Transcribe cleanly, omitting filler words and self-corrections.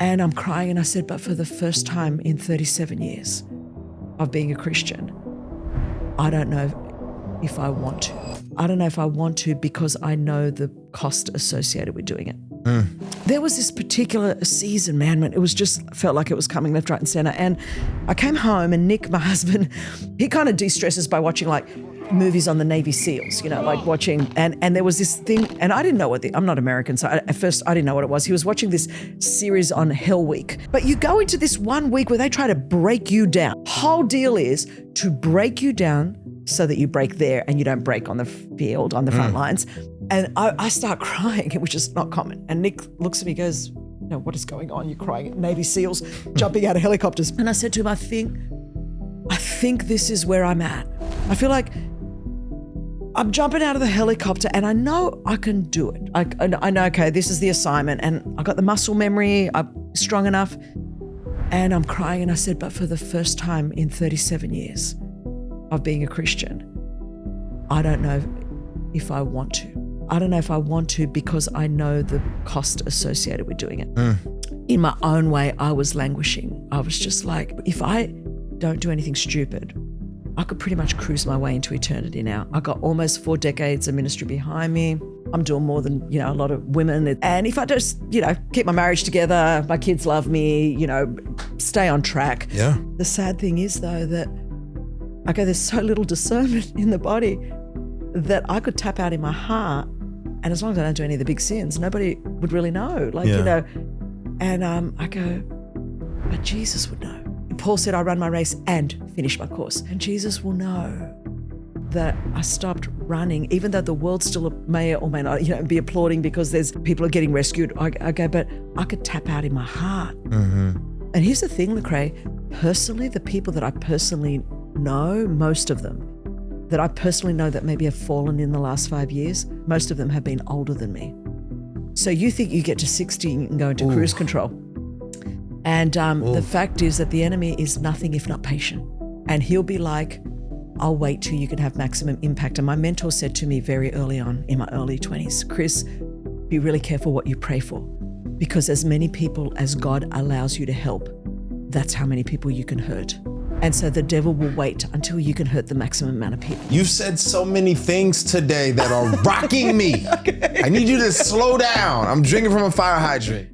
And I'm crying and I said, but for the first time in 37 years of being a Christian, I don't know if I want to. I don't know if I want to because I know the cost associated with doing it. There was this particular season, man, when it was just felt like it was coming left, right and center. And I came home and Nick, my husband, he kind of de-stresses by watching like movies on the Navy SEALs, you know, like watching, and there was this thing, and I didn't know I'm not American, so at first I didn't know what it was. He was watching this series on Hell Week. But you go into this 1 week where they try to break you down. Whole deal is to break you down so that you break there and you don't break on the field, on the front lines. And I start crying, which is not common. And Nick looks at me and goes, no, what is going on? You're crying. Navy SEALs jumping out of helicopters. And I said to him, I think this is where I'm at. I feel like I'm jumping out of the helicopter and I know I can do it. I know, okay, this is the assignment and I got the muscle memory, I'm strong enough. And I'm crying and I said, but for the first time in 37 years of being a Christian, I don't know if I want to. I don't know if I want to because I know the cost associated with doing it. In my own way, I was languishing. I was just like, if I don't do anything stupid, I could pretty much cruise my way into eternity now. I got almost 4 decades of ministry behind me. I'm doing more than, a lot of women. And if I just, keep my marriage together, my kids love me, stay on track. Yeah. The sad thing is though that, there's so little discernment in the body that I could tap out in my heart. And as long as I don't do any of the big sins, nobody would really know. And I go, but Jesus would know. Paul said, I run my race and finish my course. And Jesus will know that I stopped running, even though the world still may or may not, be applauding because there's people are getting rescued. I go, but I could tap out in my heart. And here's the thing, Lecrae, personally, the people that I personally know, most of them, that I personally know that maybe have fallen in the last 5 years, most of them have been older than me. So you think you get to 60 and you can go into cruise control. And the fact is that the enemy is nothing if not patient. And he'll be like, I'll wait till you can have maximum impact. And my mentor said to me very early on in my early 20s, Chris, be really careful what you pray for, because as many people as God allows you to help, that's how many people you can hurt. And so the devil will wait until you can hurt the maximum amount of people. You've said so many things today that are rocking me. I need you to slow down. I'm drinking from a fire hydrant.